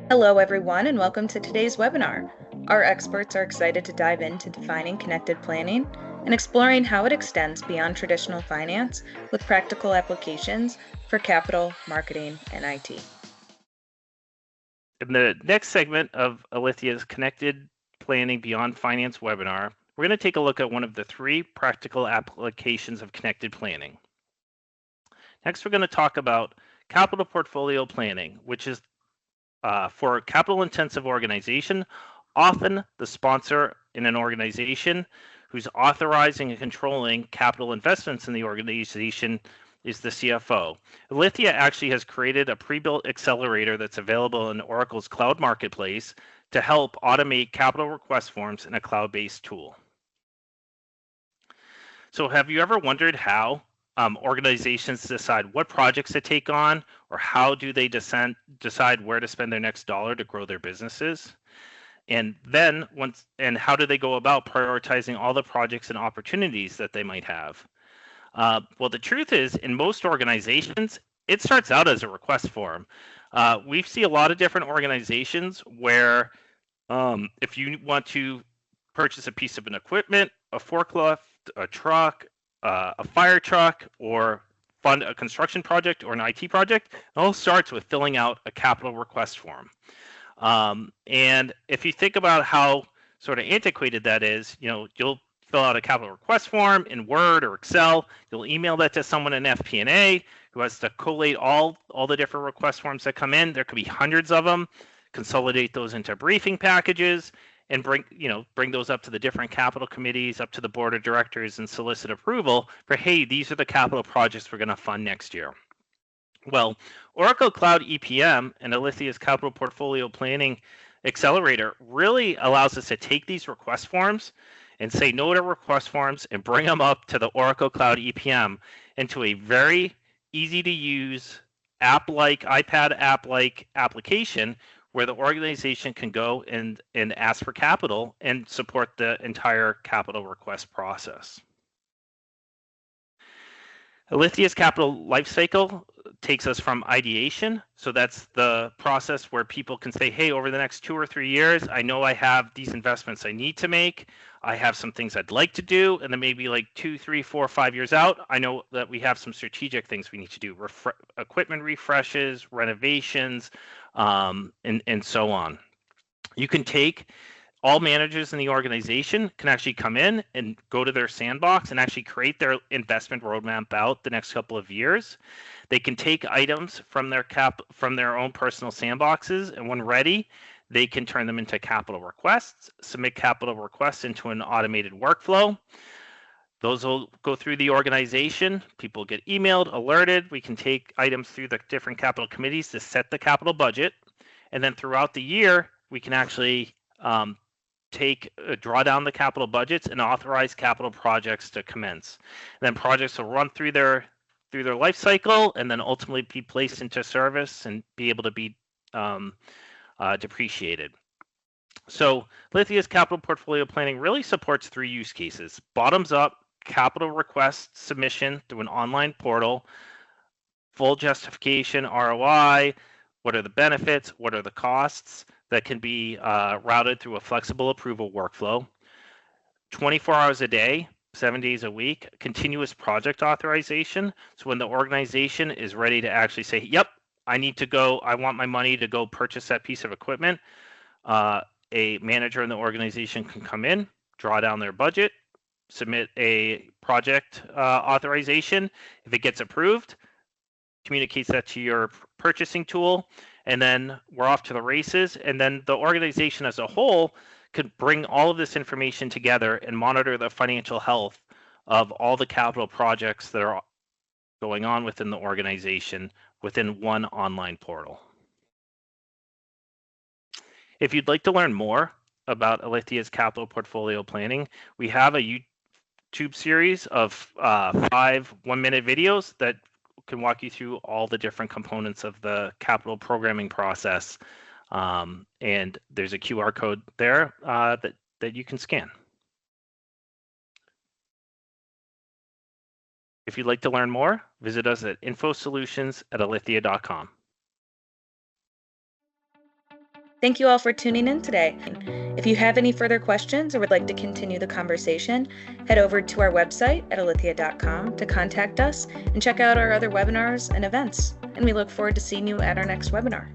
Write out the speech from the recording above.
Hello, everyone, and welcome to today's webinar. Our experts are excited to dive into defining connected planning and exploring how it extends beyond traditional finance with practical applications for capital, marketing, and IT. In the next segment of Alethea's Connected Planning Beyond Finance webinar, we're going to take a look at one of the 3 practical applications of connected planning. Next, we're going to talk about capital portfolio planning, which is for capital-intensive organization, often the sponsor in an organization who's authorizing and controlling capital investments in the organization is the CFO. Alethea actually has created a pre-built accelerator that's available in Oracle's Cloud Marketplace to help automate capital request forms in a cloud-based tool. So have you ever wondered how organizations decide what projects to take on, or how do they decide where to spend their next dollar to grow their businesses? And then how do they go about prioritizing all the projects and opportunities that they might have? Well, the truth is, in most organizations, it starts out as a request form. We see a lot of different organizations where if you want to purchase a piece of an equipment, a forklift, a truck, a fire truck, or fund a construction project or an IT project, it all starts with filling out a capital request form. And if you think about how sort of antiquated that is, you'll fill out a capital request form in Word or Excel. You'll email that to someone in FP&A who has to collate all the different request forms that come in. There could be hundreds of them. Consolidate those into briefing packages and bring those up to the different capital committees, up to the board of directors, and solicit approval for, hey, these are the capital projects we're going to fund next year. Well, Oracle Cloud EPM and Alethea's Capital Portfolio Planning Accelerator really allows us to take these request forms and say no to request forms and bring them up to the Oracle Cloud EPM into a very easy to use app-like, iPad app-like application where the organization can go and ask for capital and support the entire capital request process. Alethea's capital lifecycle takes us from ideation. So that's the process where people can say, hey, over the next 2 or 3 years, I know I have these investments I need to make. I have some things I'd like to do. And then maybe like 2, 3, 4, 5 years out, I know that we have some strategic things we need to do, equipment refreshes, renovations, and so on. You can take all managers in the organization can actually come in and go to their sandbox and actually create their investment roadmap out the next couple of years. They can take items from their own personal sandboxes, and when ready, they can turn them into capital requests, submit capital requests into an automated workflow. Those will go through the organization. People get emailed, alerted. We can take items through the different capital committees to set the capital budget. And then throughout the year, we can actually draw down the capital budgets and authorize capital projects to commence. And then projects will run through their life cycle and then ultimately be placed into service and be able to be depreciated. So Alethea's capital portfolio planning really supports 3 use cases: bottoms up capital request submission through an online portal, full justification, ROI, what are the benefits, what are the costs, that can be routed through a flexible approval workflow, 24 hours a day, 7 days a week, continuous project authorization. So when the organization is ready to actually say, yep, I want my money to go purchase that piece of equipment, a manager in the organization can come in, draw down their budget, submit a project authorization. If it gets approved, communicates that to your purchasing tool, and then we're off to the races. And then the organization as a whole could bring all of this information together and monitor the financial health of all the capital projects that are going on within the organization within one online portal. If you'd like to learn more about Alethea's capital portfolio planning, we have a YouTube series of 5 one-minute videos that can walk you through all the different components of the capital programming process. And there's a QR code there that you can scan. If you'd like to learn more, visit us at infosolutions@alethea.com. Thank you all for tuning in today. If you have any further questions or would like to continue the conversation, head over to our website at alithya.com to contact us and check out our other webinars and events. And we look forward to seeing you at our next webinar.